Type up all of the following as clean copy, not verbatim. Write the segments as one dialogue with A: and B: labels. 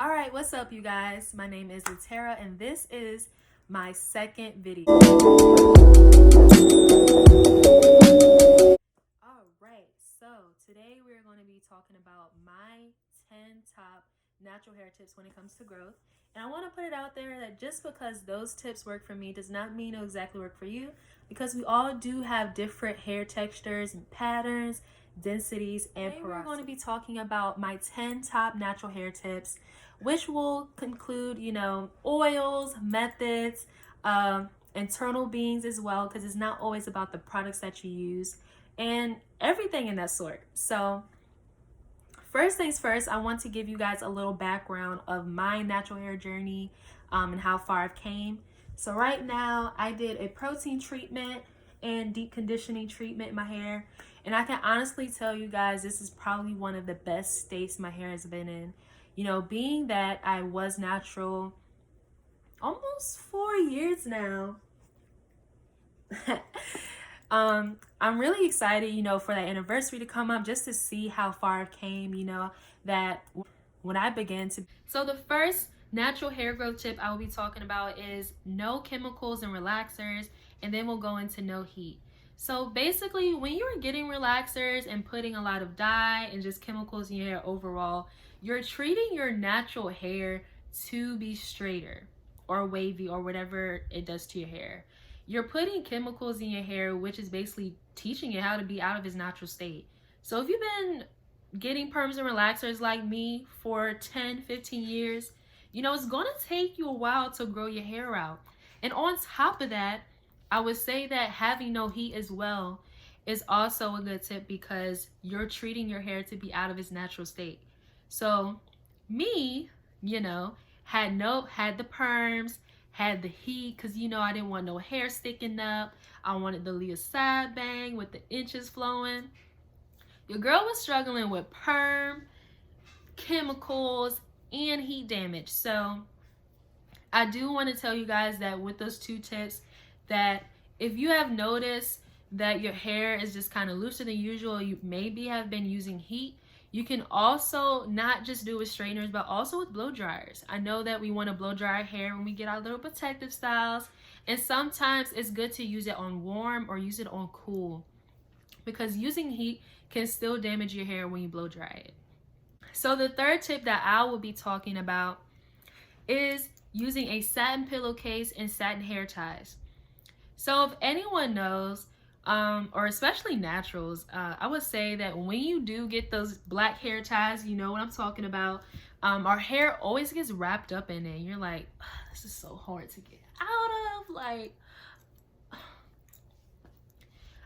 A: All right, what's up, you guys? My name is Latera, and this is my second video. All right, so today we're going to be talking about my 10 top natural hair tips when it comes to growth. And I want to put it out there that just because those tips work for me does not mean it'll exactly work for you, because we all do have different hair textures and patterns, densities, and porosity. We're going to be talking about my 10 top natural hair tips, which will conclude, oils, methods, internal beings as well, because it's not always about the products that you use and everything in that sort. So first things first, I want to give you guys a little background of my natural hair journey and how far I've came. So right now I did a protein treatment and deep conditioning treatment in my hair, and I can honestly tell you guys this is probably one of the best states my hair has been in. Being that I was natural almost 4 years now. I'm really excited, for that anniversary to come up, just to see how far I came, that when I began to. So the first natural hair growth tip I will be talking about is no chemicals and relaxers, and then we'll go into no heat. So basically, when you're getting relaxers and putting a lot of dye and just chemicals in your hair overall, you're treating your natural hair to be straighter or wavy or whatever it does to your hair. You're putting chemicals in your hair, which is basically teaching it how to be out of its natural state. So if you've been getting perms and relaxers like me for 10, 15 years, it's going to take you a while to grow your hair out. And on top of that, I would say that having no heat as well is also a good tip, because you're treating your hair to be out of its natural state. So me, had the perms, had the heat, because I didn't want no hair sticking up. I wanted to leave a side bang with the inches flowing. Your girl was struggling with perm, chemicals, and heat damage. So I do want to tell you guys that with those two tips, that if you have noticed that your hair is just kind of looser than usual, you maybe have been using heat, you can also not just do it with straighteners, but also with blow dryers. I know that we want to blow dry our hair when we get our little protective styles, and sometimes it's good to use it on warm or use it on cool, because using heat can still damage your hair when you blow dry it. So the third tip that I will be talking about is using a satin pillowcase and satin hair ties. So if anyone knows, or especially naturals, I would say that when you do get those black hair ties, you know what I'm talking about. Our hair always gets wrapped up in it. And you're like, this is so hard to get out of. Like,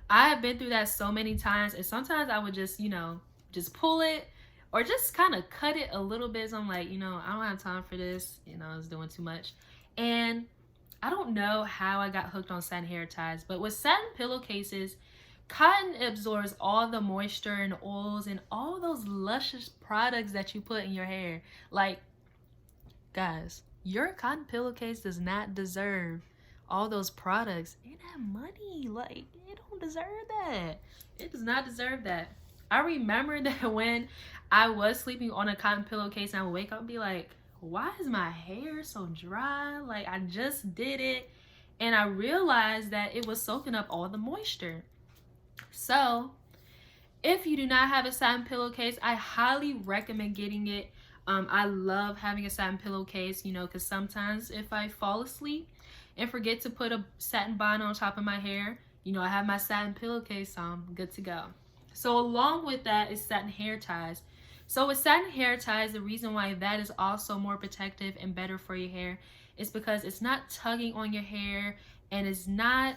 A: I have been through that so many times, and sometimes I would just, just pull it or just kind of cut it a little bit. So I'm like, I don't have time for this. It's doing too much. And I don't know how I got hooked on satin hair ties, but with satin pillowcases, cotton absorbs all the moisture and oils and all those luscious products that you put in your hair. Like, guys, your cotton pillowcase does not deserve all those products and that money. Like, it don't deserve that. It does not deserve that. I remember that when I was sleeping on a cotton pillowcase and I would wake up and be like, why is my hair so dry? Like, I just did it, and I realized that it was soaking up all the moisture. So if you do not have a satin pillowcase, I highly recommend getting it. I love having a satin pillowcase, because sometimes if I fall asleep and forget to put a satin bonnet on top of my hair, I have my satin pillowcase, so I'm good to go. So along with that is satin hair ties. So with satin hair ties, the reason why that is also more protective and better for your hair is because it's not tugging on your hair, and it's not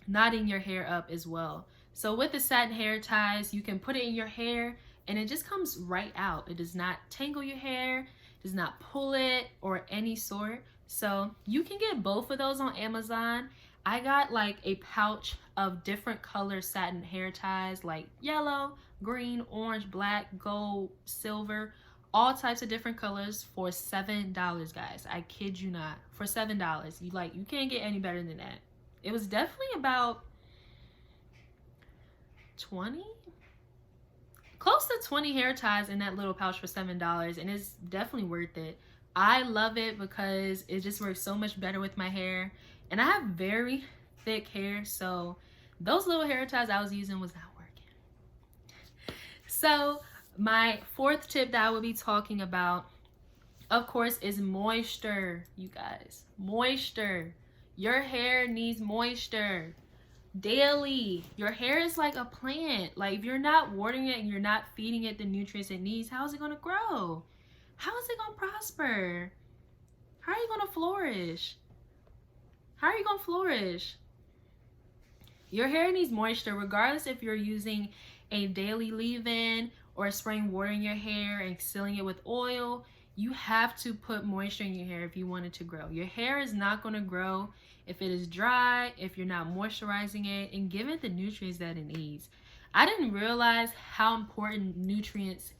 A: knotting your hair up as well. So with the satin hair ties, you can put it in your hair and it just comes right out. It does not tangle your hair, does not pull it or any sort. So you can get both of those on Amazon. I got like a pouch of different color satin hair ties, like yellow, green, orange, black, gold, silver, all types of different colors for $7, guys. I kid you not. For $7. You can't get any better than that. It was definitely about 20, close to 20 hair ties in that little pouch for $7, and it's definitely worth it. I love it because it just works so much better with my hair, and I have very thick hair, so those little hair ties I was using was not working. So my fourth tip that I will be talking about, of course, is moisture, you guys. Moisture. Your hair needs moisture daily. Your hair is like a plant. Like, if you're not watering it and you're not feeding it the nutrients it needs, how is it going to grow? How is it going to prosper? How are you going to flourish? How are you going to flourish? Your hair needs moisture regardless if you're using a daily leave-in or spraying water in your hair and sealing it with oil. You have to put moisture in your hair if you want it to grow. Your hair is not going to grow if it is dry, if you're not moisturizing it and give it the nutrients that it needs. I didn't realize how important nutrients,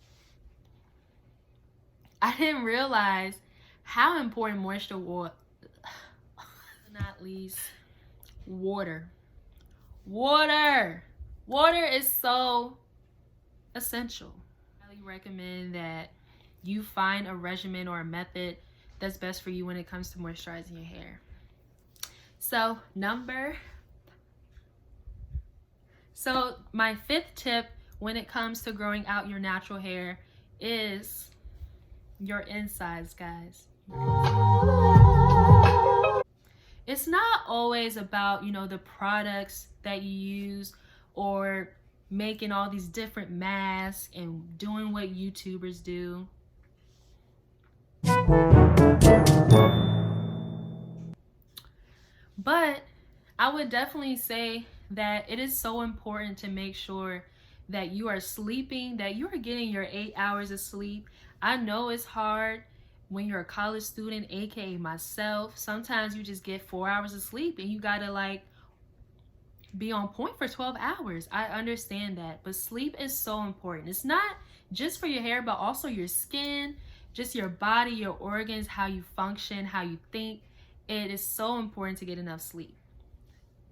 A: moisture was. Not least, water. Water is so essential. I highly recommend that you find a regimen or a method that's best for you when it comes to moisturizing your hair. So my fifth tip when it comes to growing out your natural hair is your insides, guys. It's not always about, the products that you use or making all these different masks and doing what YouTubers do. But I would definitely say that it is so important to make sure that you are sleeping, that you are getting your 8 hours of sleep. I know it's hard when you're a college student, aka myself. Sometimes you just get 4 hours of sleep and you gotta be on point for 12 hours. I understand that, but sleep is so important. It's not just for your hair, but also your skin, just your body, your organs, how you function, how you think. It is so important to get enough sleep.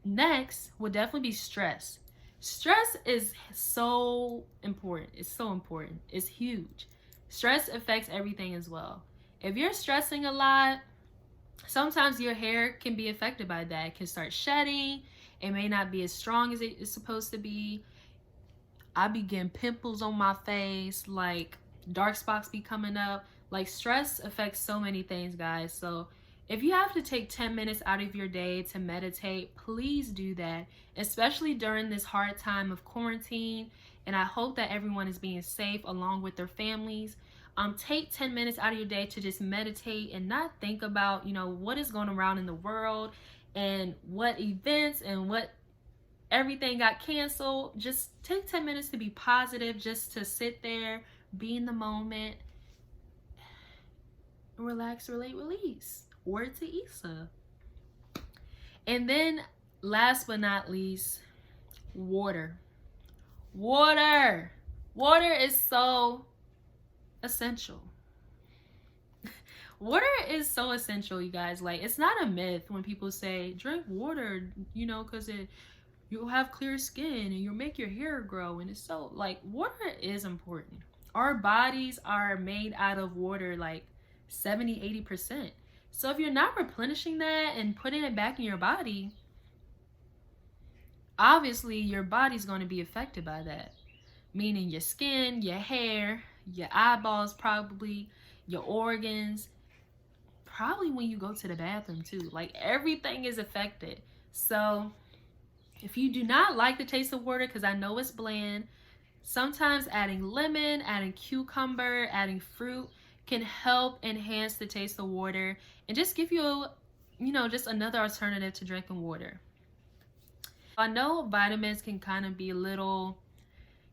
A: Next would definitely be stress. Stress is so important. It's so important. It's huge. Stress affects everything as well. If you're stressing a lot, sometimes your hair can be affected by that. It can start shedding. It may not be as strong as it is supposed to be. I be getting pimples on my face, dark spots be coming up. Stress affects so many things, guys. So if you have to take 10 minutes out of your day to meditate, please do that, especially during this hard time of quarantine. And I hope that everyone is being safe along with their families. Take 10 minutes out of your day to just meditate and not think about, what is going around in the world and what events and what everything got canceled. Just take 10 minutes to be positive, just to sit there, be in the moment, relax, relate, release. Word to Issa. And then last but not least, water. Water is so essential. Water is so essential, you guys. It's not a myth when people say drink water, because you'll have clear skin and you'll make your hair grow. And it's so water is important. Our bodies are made out of water 70-80%. So if you're not replenishing that and putting it back in your body, obviously your body's going to be affected by that. Meaning your skin, your hair, your eyeballs, probably your organs, probably when you go to the bathroom too. Everything is affected. So if you do not like the taste of water, because I know it's bland, sometimes adding lemon, adding cucumber, adding fruit can help enhance the taste of water and just give you, just another alternative to drinking water. I know vitamins can kind of be a little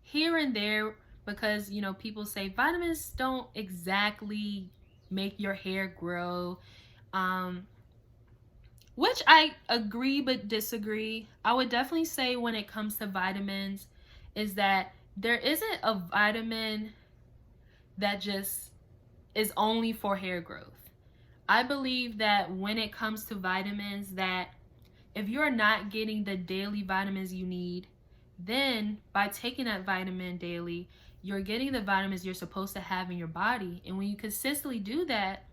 A: here and there because, people say vitamins don't exactly make your hair grow, which I agree but disagree. I would definitely say when it comes to vitamins is that there isn't a vitamin that just is only for hair growth. I believe that when it comes to vitamins, that if you're not getting the daily vitamins you need, then by taking that vitamin daily, you're getting the vitamins you're supposed to have in your body. And when you consistently do that,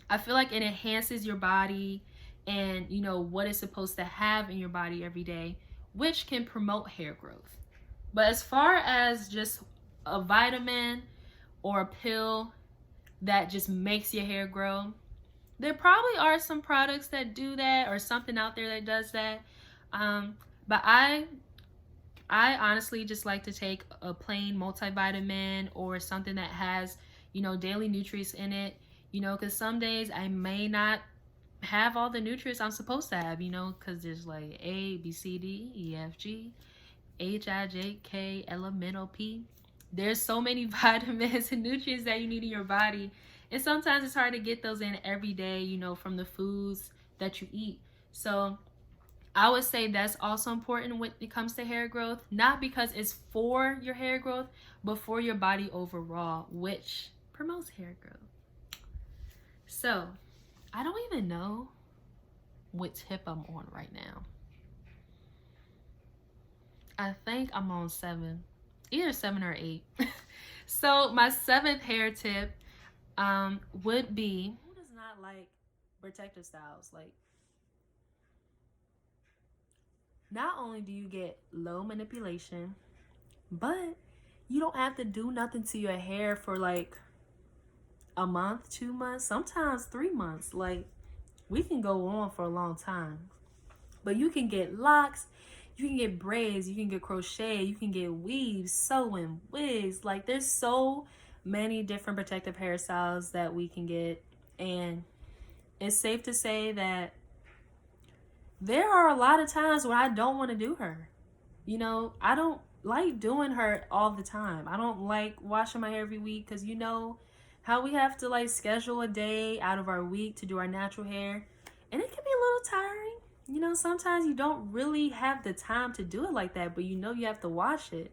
A: I feel like it enhances your body and what it's supposed to have in your body every day, which can promote hair growth. But as far as just a vitamin or a pill that just makes your hair grow, there probably are some products that do that or something out there that does that. But I honestly just like to take a plain multivitamin or something that has, daily nutrients in it, because some days I may not have all the nutrients I'm supposed to have, because there's like A, B, C, D, E, F, G, H, I, J, K, L, M, N, O, P. There's so many vitamins and nutrients that you need in your body. And sometimes it's hard to get those in every day, from the foods that you eat. So I would say that's also important when it comes to hair growth, not because it's for your hair growth, but for your body overall, which promotes hair growth. So I don't even know what tip I'm on right now. I think I'm on 7, either 7 or 8. So my 7th hair tip would be, who does not like protective styles? Like, not only do you get low manipulation, but you don't have to do nothing to your hair for like a month, 2 months, sometimes 3 months. Like, we can go on for a long time. But you can get locks, you can get braids, you can get crochet, you can get weaves, sewing, wigs. Like, there's so many different protective hairstyles that we can get. And it's safe to say that there are a lot of times where I don't want to do her. I don't like doing her all the time. I don't like washing my hair every week because how we have to like schedule a day out of our week to do our natural hair. And it can be a little tiring. Sometimes you don't really have the time to do it like that, but you have to wash it.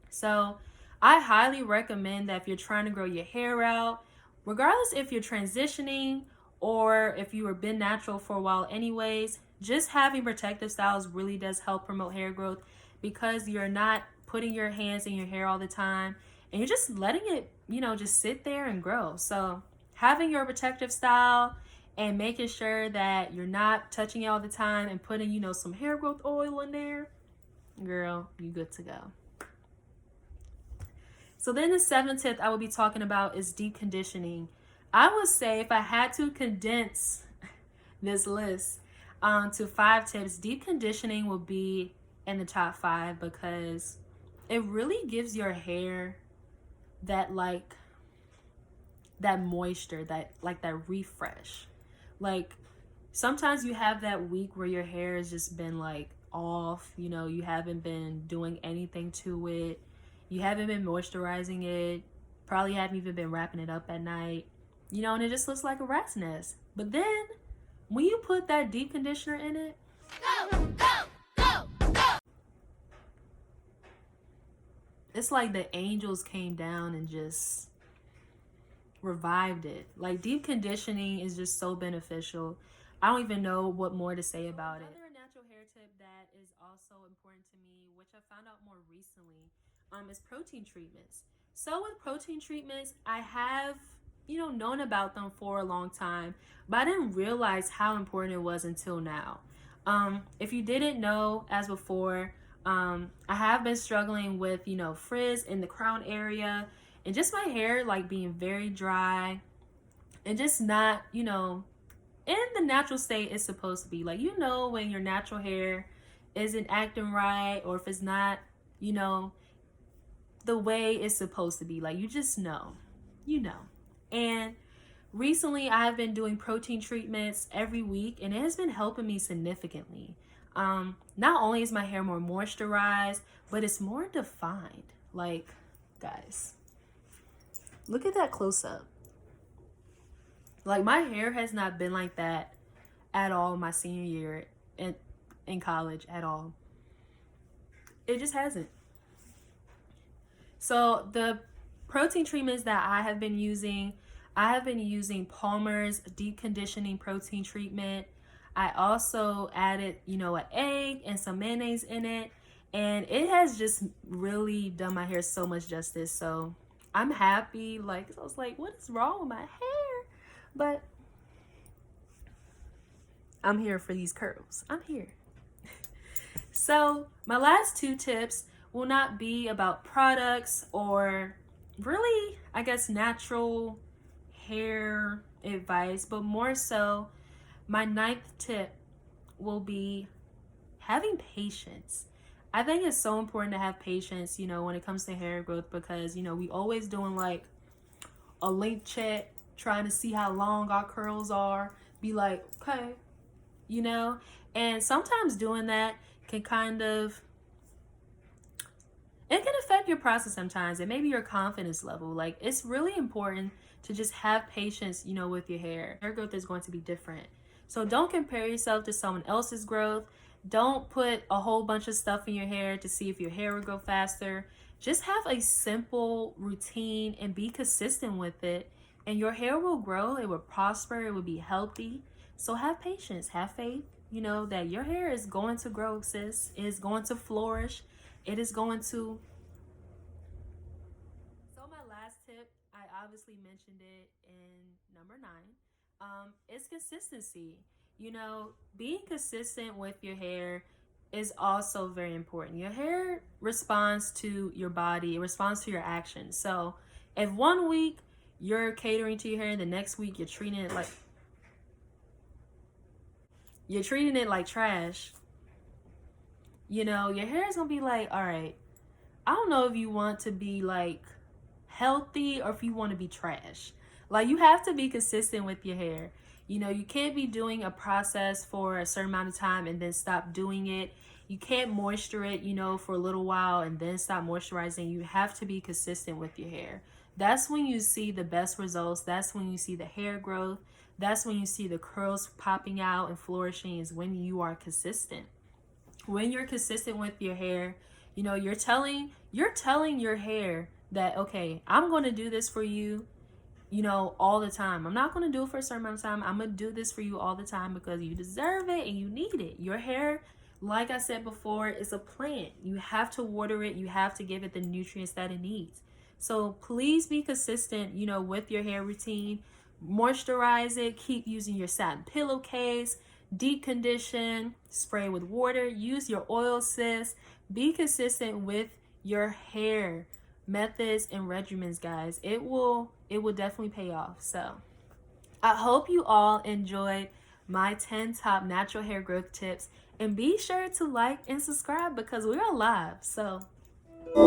A: So I highly recommend that if you're trying to grow your hair out, regardless if you're transitioning or if you were been natural for a while anyways, just having protective styles really does help promote hair growth because you're not putting your hands in your hair all the time and you're just letting it, just sit there and grow. So having your protective style and making sure that you're not touching it all the time and putting, some hair growth oil in there, girl, you good to go. So then the 7th tip I will be talking about is deep conditioning. I would say if I had to condense this list to 5 tips, deep conditioning will be in the top 5 because it really gives your hair that moisture, that refresh. Like, sometimes you have that week where your hair has just been like off, you haven't been doing anything to it, you haven't been moisturizing it, probably haven't even been wrapping it up at night, and it just looks like a rat's nest. But then when you put that deep conditioner in it, it's like the angels came down and just revived it. Like, deep conditioning is just so beneficial. I don't even know what more to say about it. Another natural hair tip that is also important to me, which I found out more recently, is protein treatments. So with protein treatments, I have known about them for a long time, but I didn't realize how important it was until now. If you didn't know, as before, I have been struggling with frizz in the crown area and just my hair like being very dry and just not in the natural state it's supposed to be. Like, when your natural hair isn't acting right, or if it's not the way it's supposed to be, like, you just know. And recently I have been doing protein treatments every week and it has been helping me significantly. Not only is my hair more moisturized, but it's more defined. Like, guys, look at that close up. Like, my hair has not been like that at all my senior year in college at all. It just hasn't. So the protein treatments that I have been using Palmer's deep conditioning protein treatment. I also added, an egg and some mayonnaise in it. and it has just really done my hair so much justice. So I'm happy. Like, I was like, what is wrong with my hair? But I'm here for these curls. I'm here. So my last two tips will not be about products or really, I guess, natural hair advice, but more so my ninth tip will be having patience. I think it's so important to have patience, when it comes to hair growth, because, we always doing like a length check, trying to see how long our curls are, be like, okay, and sometimes doing that can it can affect your process sometimes, and maybe your confidence level. Like, it's really important to just have patience, with your hair. Hair growth is going to be different. So don't compare yourself to someone else's growth. Don't put a whole bunch of stuff in your hair to see if your hair will grow faster. Just have a simple routine and be consistent with it, and your hair will grow, it will prosper, it will be healthy. So have patience, have faith, that your hair is going to grow, sis. It is going to flourish. It is going to. So my last tip, I obviously mentioned it in number 9. Is consistency. Being consistent with your hair is also very important. Your hair responds to your body, it responds to your actions. So if one week you're catering to your hair and the next week you're treating it like trash, your hair is gonna be like, all right, I don't know if you want to be like healthy or if you want to be trash. Like, you have to be consistent with your hair. You can't be doing a process for a certain amount of time and then stop doing it. You can't moisture it, for a little while and then stop moisturizing. You have to be consistent with your hair. That's when you see the best results. That's when you see the hair growth. That's when you see the curls popping out and flourishing, is when you are consistent. When you're consistent with your hair, you're telling your hair that, okay, I'm going to do this for you, all the time. I'm not going to do it for a certain amount of time. I'm going to do this for you all the time because you deserve it and you need it. Your hair, like I said before, is a plant. You have to water it. You have to give it the nutrients that it needs. So please be consistent, with your hair routine. Moisturize it. Keep using your satin pillowcase. Deep condition. Spray with water. Use your oil, sis. Be consistent with your hair methods and regimens, guys. It will definitely pay off. So I hope you all enjoyed my 10 top natural hair growth tips, and be sure to like and subscribe because we're live. So bye.